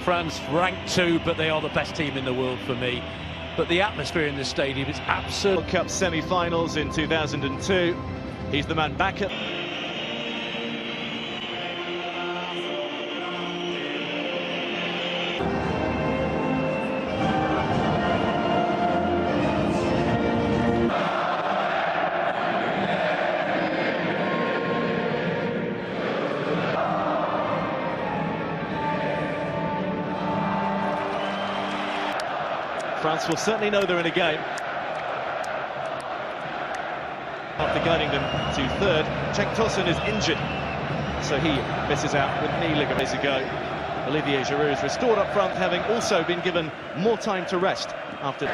France ranked 2, but they are the best team in the world for me. But the atmosphere in the stadium is absolute. World Cup semi-finals in 2002. He's the man back at... France will certainly know they're in a game. After guiding them to third, Cenk Tosun is injured, so he misses out with knee ligaments ago. Olivier Giroud is restored up front, having also been given more time to rest after.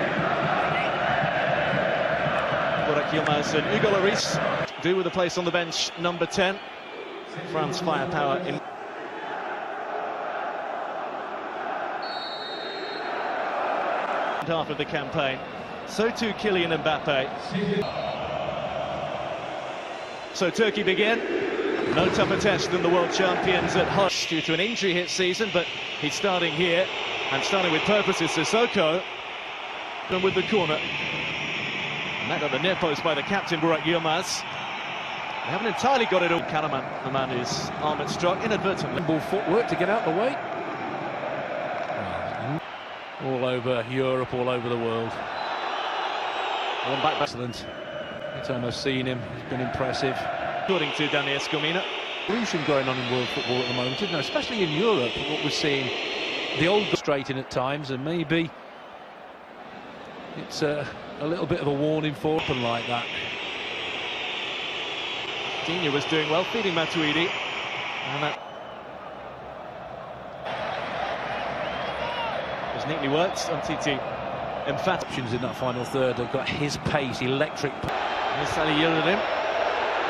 Burak Yilmaz and Hugo Lloris do with a place on the bench, number 10. France firepower in. Half of the campaign, so too Kylian Mbappe. So Turkey begin. No tougher test than the world champions at home due to an injury-hit season, but he's starting here, and starting with purpose is Sissoko. And with the corner, met at the near post by the captain Burak Yilmaz. They haven't entirely got it all. Karaman, the man whose arm had struck inadvertently. Ball footwork to get out the way. All over Europe, all over the world. One back. Excellent. It's almost seen him. He's been impressive. According to Dani Escomina. Revolution going on in world football at the moment, isn't there? Especially in Europe, what we're seeing. The old straight in at times, and maybe it's a little bit of a warning for open like that. Digne was doing well, feeding Matuidi. And that neatly worked on TT. Emphatic options in that final third. They've got his pace, electric. Here's Salih Yildirim.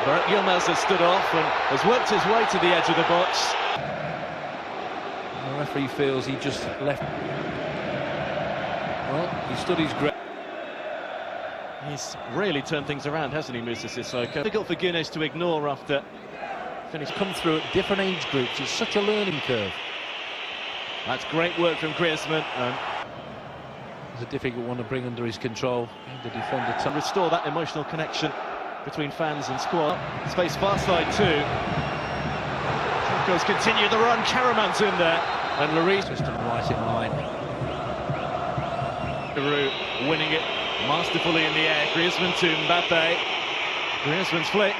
Burak Yilmaz has stood off and has worked his way to the edge of the box. The referee feels he just left. Well, he stood his ground. He's really turned things around, hasn't he, Moussa Sissoko? Difficult for Guinness to ignore after finish. Come through at different age groups. It's such a learning curve. That's great work from Griezmann. It's a difficult one to bring under his control. The defender to restore that emotional connection between fans and squad. Space far side too. Turcos continue the run. Karaman's in there, and Lloris just right in line. Giroud winning it masterfully in the air. Griezmann to Mbappe. Griezmann's flick.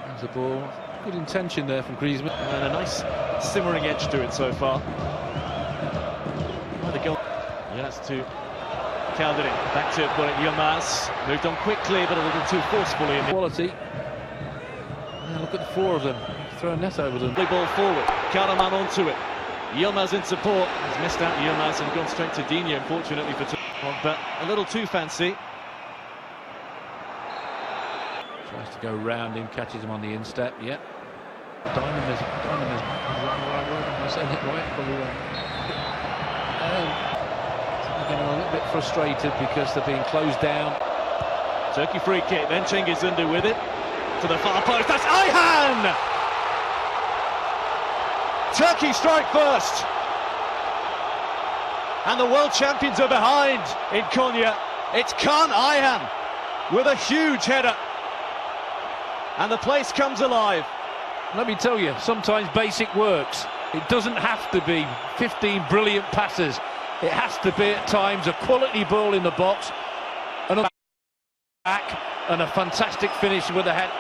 There's the ball. Good intention there from Griezmann. And a nice simmering edge to it so far. Oh, the goal. Yes, to Calderin. Back to Burak Yilmaz. Moved on quickly, but a little too forcefully. In quality. Yeah, look at the four of them. Throw a net over them. Big ball forward. Karaman onto it. Yilmaz in support. He's missed out Yilmaz and gone straight to Digne, unfortunately for but a little too fancy. Tries to go round him, catches him on the instep. Yep. Dynamism. Am I saying it right? Probably right. They're getting a little bit frustrated because they're being closed down. Turkey free kick, then Cengiz Ünder with it to the far post. That's Ayhan! Turkey strike first, and the world champions are behind in Konya. It's Kaan Ayhan with a huge header, and the place comes alive. Let me tell you, sometimes basic works. It doesn't have to be 15 brilliant passes. It has to be at times a quality ball in the box, and a back, and a fantastic finish with a head.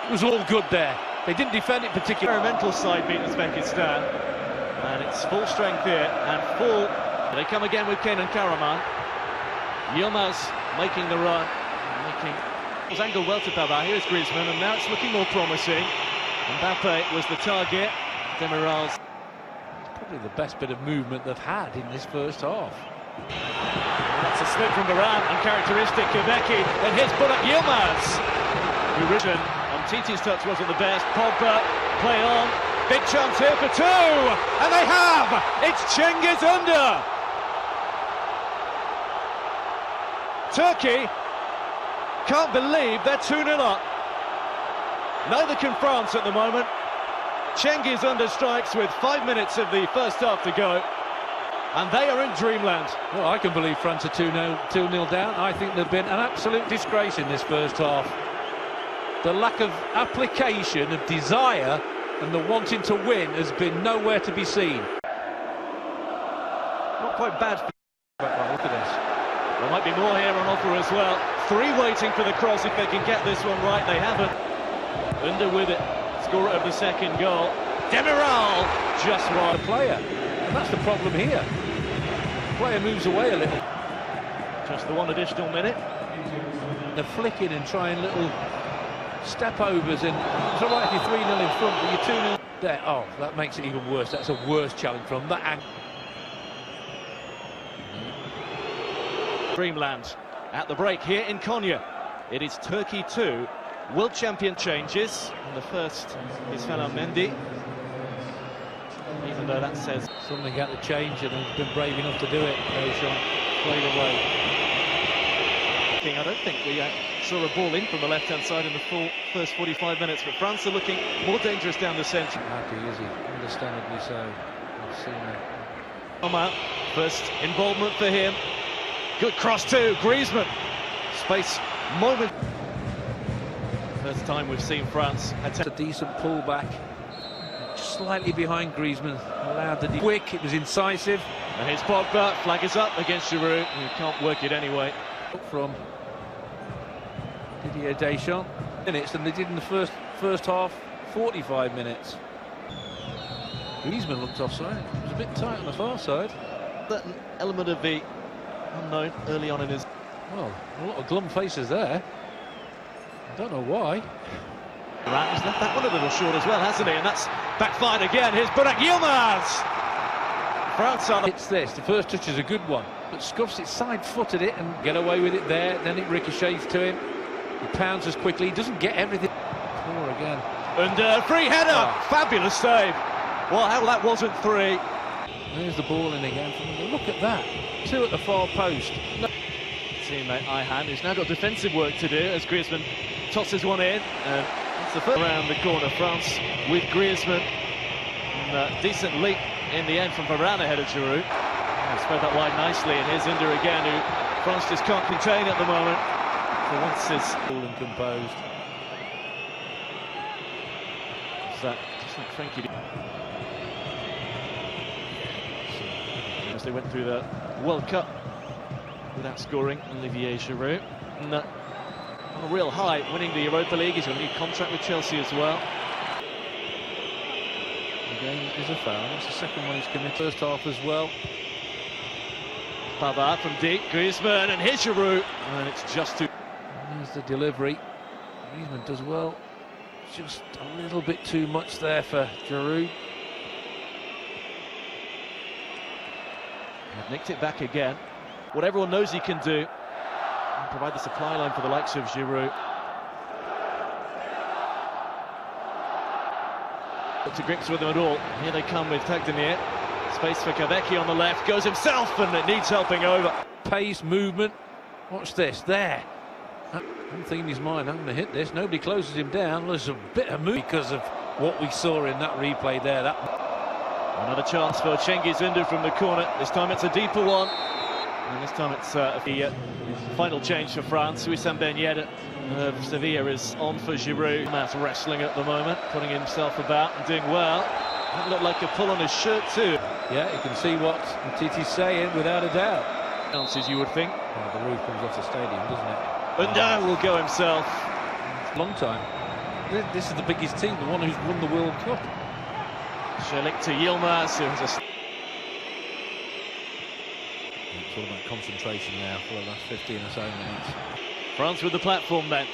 It was all good there. They didn't defend it particularly. Experimental side beat Uzbekistan, and it's full strength here and full. They come again with Kenan Karaman. Yilmaz making the run, was angled well to Baba. Here's Griezmann, and now it's looking more promising. Mbappe was the target. Demiral's probably the best bit of movement they've had in this first half. That's a slip from Varane, uncharacteristic of Eki. Then here's Burak Yilmaz, who risen on TT's touch wasn't the best. Pogba, play on, big chance here for two, and they have. It's Cengiz Ünder. Turkey can't believe they're 2-0 up. Neither can France at the moment. Cengiz under strikes with 5 minutes of the first half to go. And they are in dreamland. Well, I can believe France are 2-0 down. I think they've been an absolute disgrace in this first half. The lack of application, of desire, and the wanting to win has been nowhere to be seen. Not quite bad. Look at this. There might be more here on offer as well. 3 waiting for the cross if they can get this one right. They haven't. Under with it. Scorer of the second goal. Demiral just wide. The player. And that's the problem here. The player moves away a little. Just the 1 additional minute. They're flicking and trying little step-overs, and it's all right if you're 3-0 in front, but you're 2-0 there. Oh, that makes it even worse. That's a worse challenge from that angle. Dreamland at the break here in Konya. It is Turkey 2. World champion changes. And the first is Mendy. Even though that says something had to change, and they've been brave enough to do it. Deschamps played away. I don't think we saw a ball in from the left-hand side in the full first 45 minutes, but France are looking more dangerous down the centre. Happy, is he? Understandably so. I've seen it. First involvement for him. Good cross too, Griezmann. Space, moment. First time we've seen France attempt a decent pullback. Just slightly behind Griezmann. Allowed the quick, it was incisive. And here's Pogba, flag is up against Giroud. You can't work it anyway. From Didier Deschamps. Minutes than they did in the first half, 45 minutes. Griezmann looked offside. It was a bit tight on the far side. That element of the unknown early on in his... Well, a lot of glum faces there. I don't know why. He's left that one a little short as well, hasn't he? And that's backfired again. Here's Burak Yilmaz. France on... It's this. The first touch is a good one, but scuffs it, side-footed it, and get away with it there. Then it ricochets to him. He pounds as quickly. He doesn't get everything. Poor again. And free header. Oh. Fabulous save. Well, how that wasn't 3. There's the ball in again. Look at that. 2 at the far post. No. Teammate Ayhan, who's now got defensive work to do as Griezmann tosses one in. And it's the first around the corner. France with Griezmann. And decent leap in the end from Varane ahead of Giroud. Spread that wide nicely, and here's Under again, who France just can't contain at the moment. For once is cool and composed. Is that just like Frankie? As they went through the World Cup without scoring, Olivier Giroud. And, on a real high, winning the Europa League. He's got a new contract with Chelsea as well. Again, is a foul. That's the second one he's committed. First half as well. Pavard from deep, Griezmann, and here's Giroud, and it's just too... There's the delivery. Griezmann does well. Just a little bit too much there for Giroud. They've nicked it back again. What everyone knows he can do, and provide the supply line for the likes of Giroud. Got to grips with them at all. Here they come with Tagdemir. Space for Kabeki on the left, goes himself, and it needs helping over. Pace, movement. Watch this, there. I'm thinking in his mind, I'm going to hit this. Nobody closes him down. There's a bit of move because of what we saw in that replay there. Another chance for Cengiz Under from the corner. This time it's a deeper one. And this time it's the final change for France. Wissam Ben Yedder of Sevilla is on for Giroud. That's wrestling at the moment, putting himself about and doing well. That looked like a pull on his shirt too. Yeah, you can see what Titi's saying without a doubt. Chances, you would think. Well, the roof comes off the stadium, doesn't it? Under will go himself. Long time. This is the biggest team, the one who's won the World Cup. Shelik to Yilmaz, who has a... It's all about concentration now for the last 15 or so minutes. France with the platform then.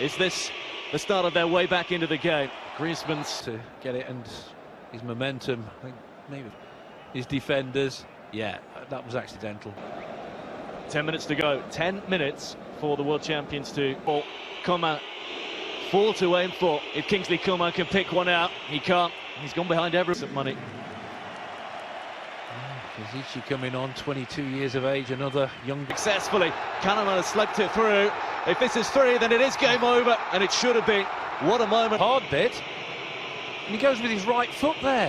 Is this the start of their way back into the game? Griezmann's to get it, and his momentum, I think maybe his defenders. Yeah, that was accidental. 10 minutes to go. 10 minutes for the world champions to ball. Coman, 4 to aim for. If Kingsley Coman can pick one out, he can't. He's gone behind every money. Kazici coming on, 22 years of age, another young... Successfully, Kahneman has slugged it through. If this is 3, then it is game over, and it should have been. What a moment. Hard bit. And he goes with his right foot there.